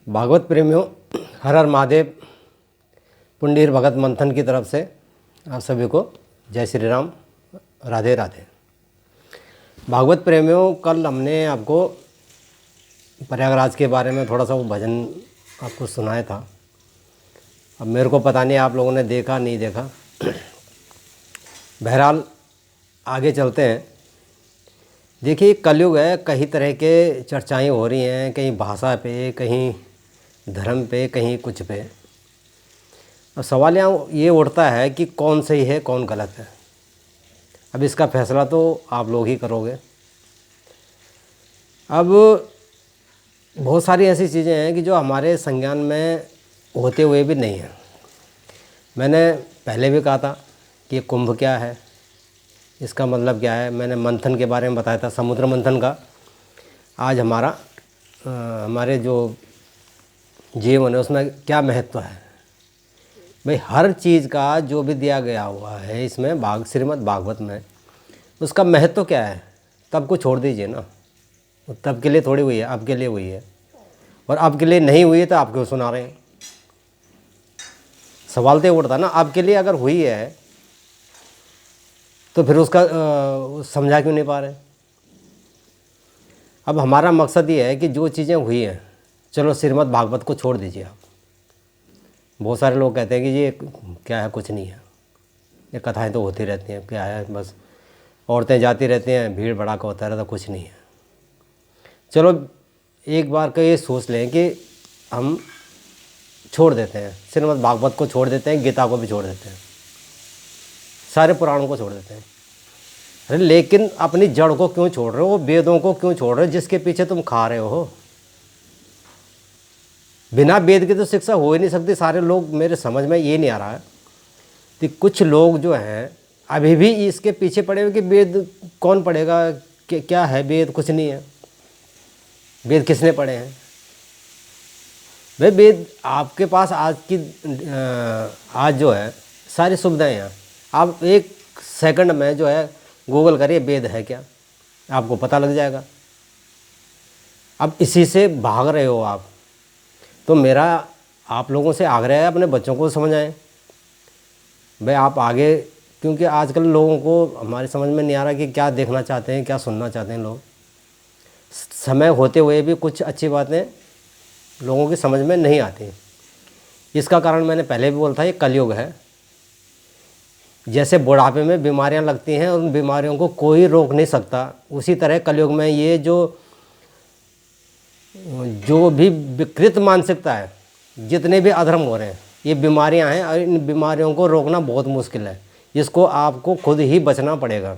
भागवत प्रेमियों, हर हर महादेव। पुंडीर भगत मंथन की तरफ से आप सभी को जय श्री राम, राधे राधे। भागवत प्रेमियों, कल हमने आपको प्रयागराज के बारे में थोड़ा सा वो भजन आपको सुनाया था। अब मेरे को पता नहीं आप लोगों ने देखा नहीं देखा। बहरहाल आगे चलते हैं। देखिए, कलयुग है, कई तरह के चर्चाएं हो रही हैं, कहीं भाषा पे, कहीं धर्म पे, कहीं कुछ पे। और सवाल यहाँ ये उठता है कि कौन सही है कौन गलत है। अब इसका फैसला तो आप लोग ही करोगे। अब बहुत सारी ऐसी चीज़ें हैं कि जो हमारे संज्ञान में होते हुए भी नहीं हैं। मैंने पहले भी कहा था कि कुंभ क्या है, इसका मतलब क्या है। मैंने मंथन के बारे में बताया था, समुद्र मंथन का। आज हमारे जो जीवन है उसमें क्या महत्व है। भाई, हर चीज़ का जो भी दिया गया हुआ है इसमें श्रीमद् भागवत में, उसका महत्व क्या है। तब को छोड़ दीजिए ना, तब के लिए थोड़ी हुई है, आपके लिए हुई है। और आपके लिए नहीं हुई है तो आप क्यों सुना रहे हैं। सवाल तो उठता ना, आपके लिए अगर हुई है तो फिर उसका समझा क्यों नहीं पा रहे। अब हमारा मकसद ये है कि जो चीज़ें हुई हैं, चलो श्रीमद् भागवत को छोड़ दीजिए आप। बहुत सारे लोग कहते हैं कि ये क्या है, कुछ नहीं है, ये कथाएं तो होती रहती हैं, क्या है, बस औरतें जाती रहती हैं, भीड़ भड़ाका होता रहता, कुछ नहीं है। चलो एक बार का ये सोच लें कि हम छोड़ देते हैं, श्रीमद् भागवत को छोड़ देते हैं, गीता को भी छोड़ देते हैं, सारे पुराणों को छोड़ देते हैं। अरे लेकिन अपनी जड़ को क्यों छोड़ रहे हो, वेदों को क्यों छोड़ रहे हो, जिसके पीछे तुम खा रहे हो। बिना वेद की तो शिक्षा हो ही नहीं सकती। सारे लोग, मेरे समझ में ये नहीं आ रहा है कि कुछ लोग जो हैं अभी भी इसके पीछे पड़े हुए कि वेद कौन पढ़ेगा, क्या है वेद, कुछ नहीं है। वेद किसने पढ़े हैं भाई। वेद आपके पास आज जो है सारी सुविधाएं हैं। आप एक सेकंड में जो है गूगल करिए वेद है क्या, आपको पता लग जाएगा। अब इसी से भाग रहे हो आप, तो मेरा आप लोगों से आग्रह है, अपने बच्चों को समझाएं भाई आप आगे। क्योंकि आजकल लोगों को हमारी समझ में नहीं आ रहा कि क्या देखना चाहते हैं, क्या सुनना चाहते हैं लोग। समय होते हुए भी कुछ अच्छी बातें लोगों की समझ में नहीं आती। इसका कारण मैंने पहले भी बोला था, ये कलयुग है। जैसे बुढ़ापे में बीमारियां लगती हैं, उन बीमारियों को कोई रोक नहीं सकता, उसी तरह कलयुग में ये जो भी विकृत मानसिकता है, जितने भी अधर्म हो रहे हैं, ये बीमारियां हैं। और इन बीमारियों को रोकना बहुत मुश्किल है। इसको आपको खुद ही बचना पड़ेगा।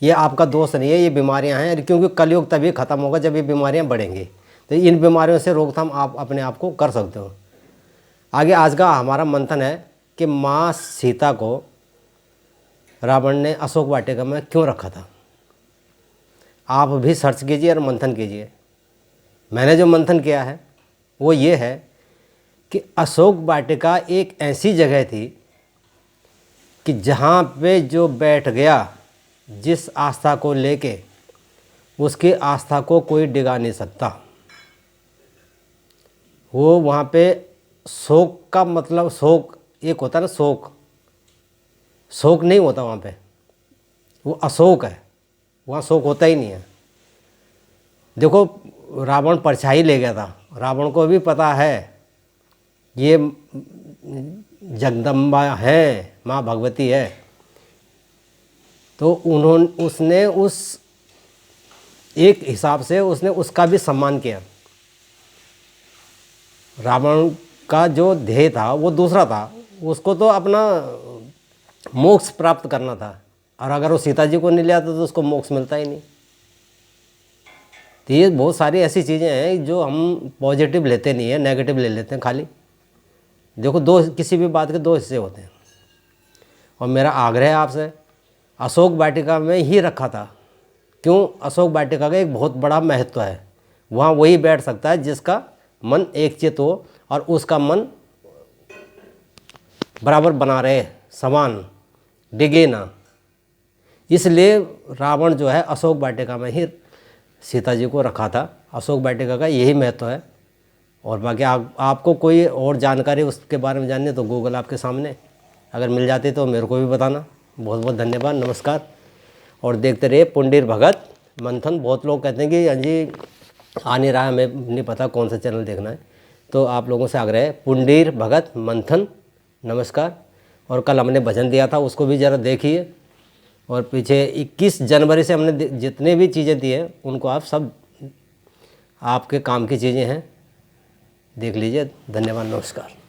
ये आपका दोस्त नहीं है, ये बीमारियां हैं। क्योंकि कलयुग तभी ख़त्म होगा जब ये बीमारियां बढ़ेंगी। तो इन बीमारियों से रोकथाम आप अपने आप को कर सकते हो। आगे आज का हमारा मंथन है कि माँ सीता को रावण ने अशोक वाटिका में क्यों रखा था। आप भी सर्च कीजिए और मंथन कीजिए। मैंने जो मंथन किया है वो ये है कि अशोक वाटिका एक ऐसी जगह थी कि जहाँ पे जो बैठ गया, जिस आस्था को लेके, उसकी आस्था को कोई डिगा नहीं सकता। वो वहाँ पे शोक का मतलब, शोक एक होता है ना, शोक नहीं होता वहाँ पे, वो अशोक है। वहाँ शोक होता ही नहीं है। देखो, रावण परछाई ले गया था, रावण को भी पता है ये जगदम्बा है, माँ भगवती है। तो उसने उस एक हिसाब से उसने उसका भी सम्मान किया। रावण का जो ध्येय था वो दूसरा था, उसको तो अपना मोक्ष प्राप्त करना था। और अगर वो सीता जी को नहीं ले आता तो उसको मोक्ष मिलता ही नहीं। तो ये बहुत सारी ऐसी चीज़ें हैं जो हम पॉजिटिव लेते नहीं हैं, नेगेटिव ले लेते हैं खाली। देखो, किसी भी बात के दो हिस्से होते हैं। और मेरा आग्रह है आपसे, अशोक वाटिका में ही रखा था। क्यों? अशोक वाटिका का एक बहुत बड़ा महत्व है। वहाँ वही बैठ सकता है जिसका मन एक चित हो और उसका मन बराबर बना रहे, समान, डिगे ना। इसलिए रावण जो है अशोक वाटिका में ही सीता जी को रखा था। अशोक वाटिका का यही महत्व है। और बाकी आपको कोई और जानकारी उसके बारे में जाननी है तो गूगल आपके सामने, अगर मिल जाती तो मेरे को भी बताना। बहुत बहुत धन्यवाद, नमस्कार। और देखते रहिए पुंडीर भगत मंथन। बहुत लोग कहते हैं कि हाँ जी आ नहीं रहा है, हमें नहीं पता कौन सा चैनल देखना है, तो आप लोगों से आग्रह है पुंडीर भगत मंथन, नमस्कार। और कल हमने भजन दिया था, उसको भी ज़रा देखिए। और पीछे 21 जनवरी से हमने जितने भी चीज़ें दी हैं उनको आप सब आपके काम की चीज़ें हैं, देख लीजिए। धन्यवाद, नमस्कार।